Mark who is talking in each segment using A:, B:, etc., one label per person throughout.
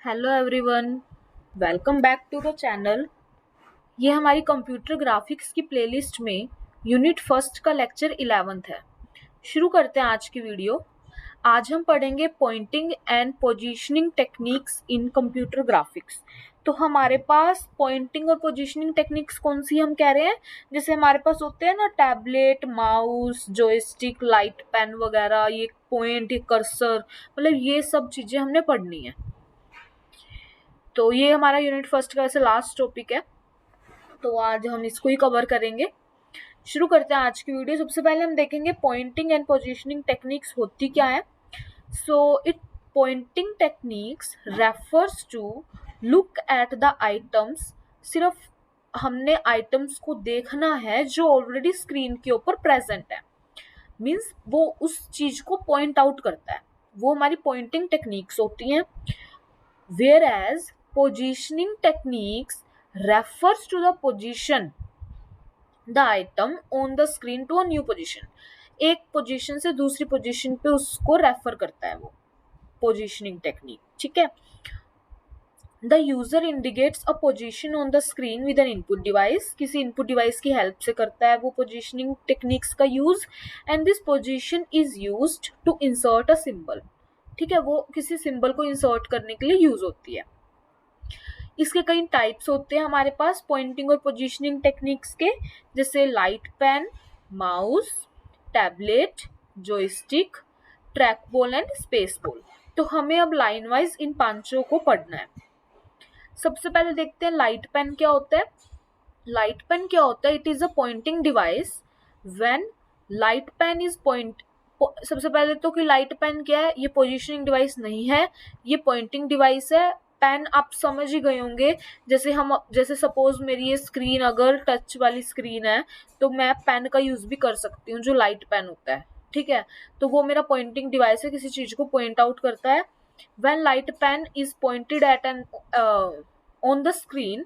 A: Hello everyone, welcome back to the channel. ये हमारी computer graphics की प्लेलिस्ट में यूनिट फर्स्ट का लेक्चर 11th है। शुरू करते हैं आज की वीडियो। आज हम पढ़ेंगे pointing and positioning techniques in computer graphics. तो हमारे पास पॉइंटिंग और पोजीशनिंग टेक्निक्स कौन सी हम कह रहे हैं, जैसे हमारे पास होते हैं ना tablet, mouse, joystick, light pen वगैरह, ये पॉइंट, ये कर्सर, मतलब ये सब चीजें हमने पढ़नी है। तो ये हमारा यूनिट फर्स्ट का ऐसे लास्ट टॉपिक है, तो आज हम इसको ही कवर करेंगे। शुरू करते हैं आज की वीडियो। सबसे पहले हम देखेंगे पॉइंटिंग एंड पोजीशनिंग टेक्निक्स होती क्या है। So it pointing techniques refers to look at the items. सिर्फ हमने आइटम्स को देखना है जो ऑलरेडी स्क्रीन के ऊपर प्रेजेंट है, मीन्स वो उस चीज को पॉइंट आउट करता है, वो हमारी पॉइंटिंग टेक्निक्स होती हैं। Whereas positioning techniques refers to the position the item on the screen to a new position। एक पोजीशन से दूसरी पोजीशन पे उसको रेफर करता है वो पोजीशनिंग टेक्निक, ठीक है। The user indicates a position on the screen with an input device. किसी इनपुट डिवाइस की हेल्प से करता है वो पोजीशनिंग टेक्निक्स का use. And this position is used to insert a symbol, ठीक है, वो किसी सिंबल को इंसर्ट करने के लिए यूज होती है। इसके कई टाइप्स होते हैं हमारे पास पॉइंटिंग और पोजीशनिंग टेक्निक्स के, जैसे light pen, mouse, tablet, joystick, track ball and space ball. तो हमें अब लाइन वाइज इन पांचों को पढ़ना है। सबसे पहले देखते हैं लाइट पेन क्या होता है। लाइट पेन क्या होता है? It is a pointing device when light pen is point. सबसे पहले तो कि लाइट पेन क्या है, ये पोजीशनिंग डिवाइस नहीं है, ये पॉइंटिंग डिवाइस है। पेन आप समझ ही गए होंगे, जैसे सपोज मेरी ये स्क्रीन अगर टच वाली स्क्रीन है तो मैं पेन का यूज भी कर सकती हूँ जो लाइट पेन होता है, ठीक है। तो वो मेरा पॉइंटिंग डिवाइस है, किसी चीज को पॉइंट आउट करता है। When light pen is pointed at an on the screen,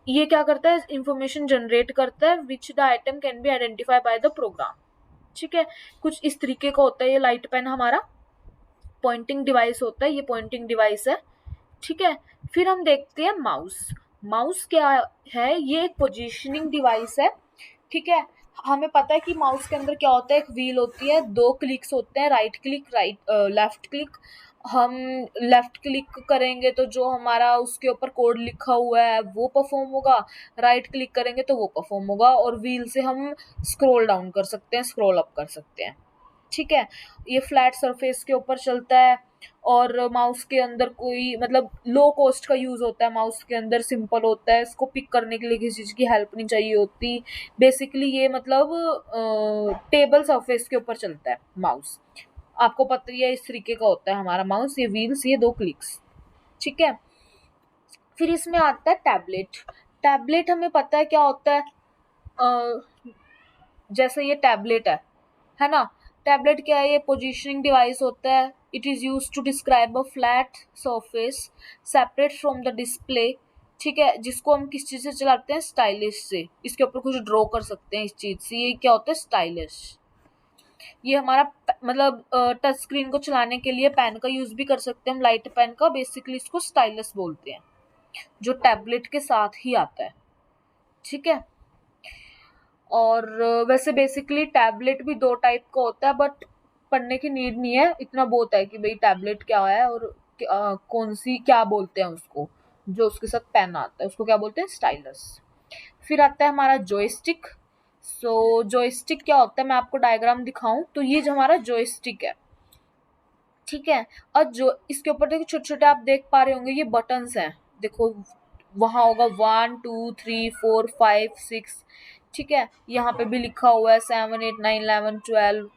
A: ये क्या करता है, इंफॉर्मेशन जनरेट करता है which the item can be identify by the program, ठीक है। कुछ इस तरीके का होता है ये लाइट पेन, हमारा पॉइंटिंग डिवाइस होता है, ये पॉइंटिंग डिवाइस है, ठीक है। फिर हम देखते हैं माउस। माउस क्या है? ये एक पोजीशनिंग डिवाइस है, ठीक है। हमें पता है कि माउस के अंदर क्या होता है, एक व्हील होती है, दो क्लिक्स होते हैं, राइट क्लिक, लेफ्ट क्लिक। हम लेफ्ट क्लिक करेंगे तो जो हमारा उसके ऊपर कोड लिखा हुआ है वो परफॉर्म होगा, राइट क्लिक करेंगे तो वो परफॉर्म होगा, और व्हील से हम स्क्रॉल डाउन कर सकते हैं, स्क्रॉल अप कर सकते हैं, ठीक है। ये फ्लैट सरफेस के ऊपर चलता है, और माउस के अंदर कोई मतलब लो कॉस्ट का यूज होता है, माउस के अंदर सिंपल होता है, इसको पिक करने के लिए किसी चीज की हेल्प नहीं चाहिए होती। बेसिकली ये मतलब टेबल सरफेस के ऊपर चलता है माउस, आपको पता ही है इस तरीके का होता है हमारा माउस, ये व्हील्स, ये दो क्लिक्स, ठीक है। फिर इसमें आता है टैबलेट। टैबलेट हमें पता है क्या होता है, जैसे ये टैबलेट है ना। टैबलेट क्या है? ये पोजीशनिंग डिवाइस होता है। It is use to describe a flat surface separate from the display, ठीक है, जिसको हम किस चीज से चलाते हैं, स्टाइलिश से। इसके ऊपर कुछ ड्रॉ कर सकते हैं इस चीज से, ये क्या होता है, स्टाइलिश। ये हमारा मतलब टच स्क्रीन को चलाने के लिए पेन का यूज भी कर सकते हैं हम, लाइट पेन का। बेसिकली इसको स्टाइलस बोलते हैं, जो टैबलेट के साथ ही आता है, ठीक है। और वैसे बेसिकली टैबलेट भी दो टाइप का होता है, बट पढ़ने की नीड नहीं है, इतना बहुत है कि भाई टैबलेट क्या है और कौन सी क्या बोलते हैं उसको, जो उसके साथ पेन आता है उसको क्या बोलते हैं, स्टाइलस। फिर आता है हमारा जॉयस्टिक। सो जॉयस्टिक क्या होता है, मैं आपको डायग्राम दिखाऊं तो ये जो हमारा जॉयस्टिक है, ठीक है। और जो इसके ऊपर देखो छोटे छोटे आप देख पा रहे होंगे, ये बटन्स हैं, देखो वहां होगा 1 2 3 4 5 6, ठीक है। यहाँ पे भी लिखा हुआ है 7 8 9 11 12।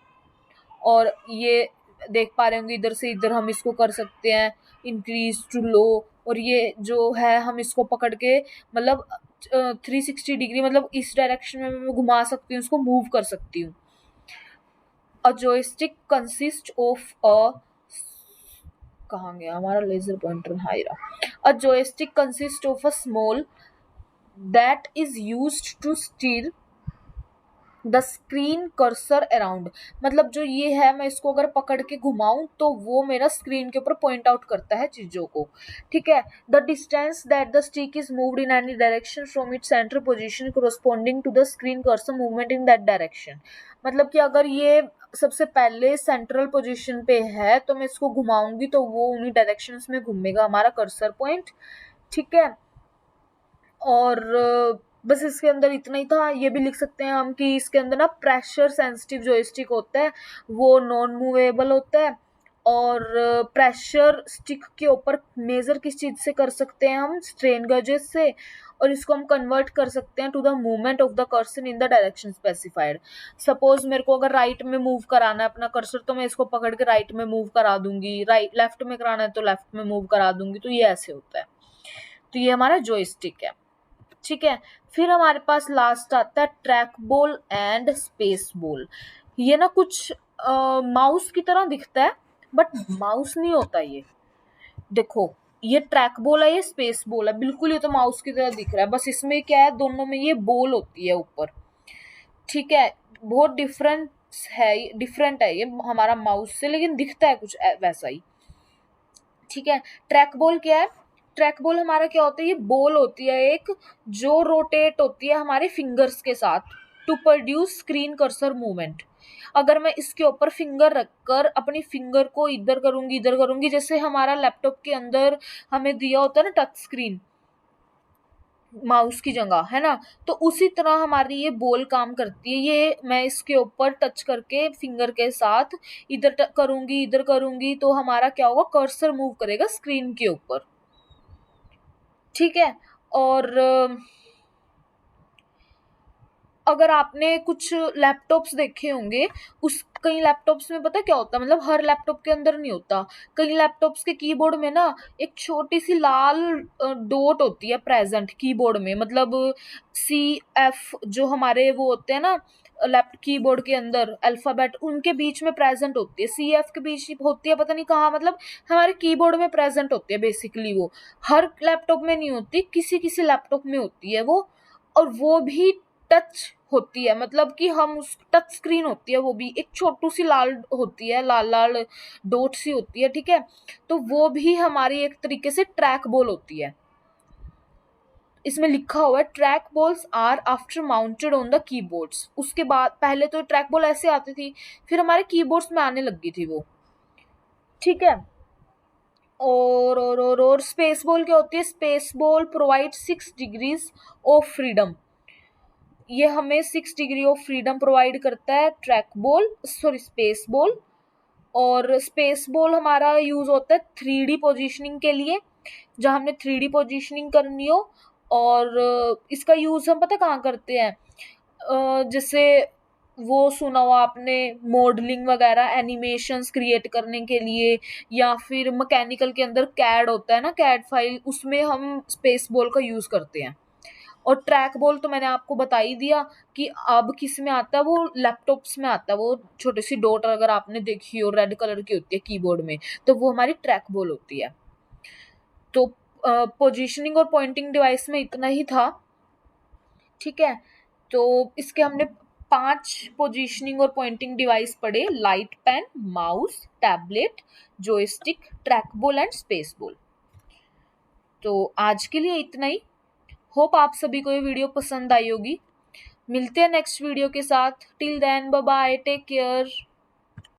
A: और ये देख पा रहे होंगे इधर से इधर हम इसको कर सकते हैं, इंक्रीज टू लो। और ये जो है हम इसको पकड़ के मतलब 360 डिग्री, मतलब इस डायरेक्शन में मैं घुमा सकती हूँ, इसको मूव कर सकती हूँ। A joystick consist of a, कहाँ गया हमारा लेजर पॉइंटर, हाई रहा। A joystick consist of a small that is used to steer the screen cursor around, मतलब जो ये है मैं इसको अगर पकड़ के घुमाऊं तो वो मेरा स्क्रीन के ऊपर पॉइंट आउट करता है चीजों को, ठीक है। The distance that the stick is moved in any direction from its centre position corresponding to the screen cursor movement in that direction, मतलब कि अगर ये सबसे पहले सेंट्रल पोजीशन पे है तो मैं इसको घुमाऊंगी तो वो उन्हीं डायरेक्शंस में घूमेगा हमारा कर्सर पॉइंट, ठीक है। और बस इसके अंदर इतना ही था। ये भी लिख सकते हैं हम कि इसके अंदर ना प्रेशर सेंसिटिव जॉयस्टिक होता है, वो नॉन मूवेबल होता है। और प्रेशर स्टिक के ऊपर मेजर किस चीज से कर सकते हैं हम, स्ट्रेन गेजेस से, और इसको हम कन्वर्ट कर सकते हैं to the movement of the cursor in the direction specified. Suppose मेरे को अगर राइट में मूव कराना है अपना कर्सर तो मैं इसको पकड़ के राइट में मूव करा दूंगी, राइट लेफ्ट में कराना है तो लेफ्ट में मूव करा दूंगी, तो ये ऐसे होता है। तो ये हमारा जॉयस्टिक है, ठीक है। फिर हमारे पास लास्ट आता है track ball and space ball. ये ना कुछ माउस की तरह दिखता है बट माउस नहीं होता ये। देखो ये ट्रैक बॉल है, ये स्पेस बॉल है, बिल्कुल ये तो माउस की तरह दिख रहा है, बस इसमें क्या है दोनों में ये बॉल होती है ऊपर, ठीक है। बहुत डिफरेंट है ये हमारा माउस से, लेकिन दिखता है कुछ वैसा ही, ठीक है। ट्रैक बॉल क्या है, ट्रैक बॉल हमारा क्या होता है, ये बॉल होती है एक जो रोटेट होती है हमारे फिंगर्स के साथ to produce screen cursor movement. अगर मैं इसके ऊपर फिंगर रखकर अपनी फिंगर को इधर करूंगी, जैसे हमारा लैपटॉप के अंदर हमें दिया होता है ना टच स्क्रीन माउस की जगह, है ना, तो उसी तरह हमारी ये बॉल काम करती है। ये मैं इसके ऊपर टच करके फिंगर के साथ इधर करूंगी तो हमारा क्या होगा, कर्सर मूव करेगा स्क्रीन के ऊपर, ठीक है। और अगर आपने कुछ लैपटॉप्स देखे होंगे, उस कई लैपटॉप्स में पता क्या होता है, मतलब हर लैपटॉप के अंदर नहीं होता, कई लैपटॉप्स के कीबोर्ड में ना एक छोटी सी लाल डॉट होती है प्रेजेंट कीबोर्ड में, मतलब CF जो हमारे वो होते हैं ना लैपटॉप कीबोर्ड के अंदर अल्फाबेट, उनके बीच में प्रेजेंट होती है, CF के बीच होती है, पता नहीं कहाँ, मतलब हमारे कीबोर्ड में प्रेजेंट होती है बेसिकली। वो हर लैपटॉप में नहीं होती, किसी किसी लैपटॉप में होती है वो, और वो भी टच होती है, मतलब कि हम उस टच स्क्रीन होती है, वो भी एक छोटू सी लाल होती है, लाल लाल डॉट सी होती है, ठीक है। तो वो भी हमारी एक तरीके से ट्रैक बॉल होती है। इसमें लिखा हुआ है track balls are after mounted on the keyboards. उसके बाद पहले तो ट्रैक बॉल ऐसे आती थी, फिर हमारे कीबोर्ड्स में आने लगी थी वो, ठीक है। और स्पेस बॉल क्या होती है, space ball provide 6 degrees of freedom. ये हमें 6 डिग्री ऑफ फ्रीडम प्रोवाइड करता है track ball, sorry space ball. और स्पेस बॉल हमारा यूज होता है 3D पोजीशनिंग के लिए, जहाँ हमने 3D पोजीशनिंग करनी हो। और इसका यूज हम पता कहाँ करते हैं, जैसे वो सुना हो आपने मॉडलिंग वगैरह एनिमेशंस क्रिएट करने के लिए, या फिर मैकेनिकल के अंदर कैड होता है ना, कैड फाइल, उसमें हम स्पेस बॉल का यूज करते हैं। और ट्रैक बॉल तो मैंने आपको बता ही दिया कि अब किस में आता है, वो लैपटॉप्स में आता है, वो छोटी सी डॉट अगर आपने देखी हो रेड कलर की होती है कीबोर्ड में, तो वो हमारी ट्रैक बॉल होती है। तो पोजीशनिंग और पॉइंटिंग डिवाइस में इतना ही था, ठीक है। तो इसके हमने 5 पोजीशनिंग और पॉइंटिंग डिवाइस पढ़े, light pen, mouse, tablet, joystick, track ball and space ball. तो आज के लिए इतना ही। होप आप सभी को ये वीडियो पसंद आई होगी। मिलते हैं नेक्स्ट वीडियो के साथ। Till then bye bye, take care.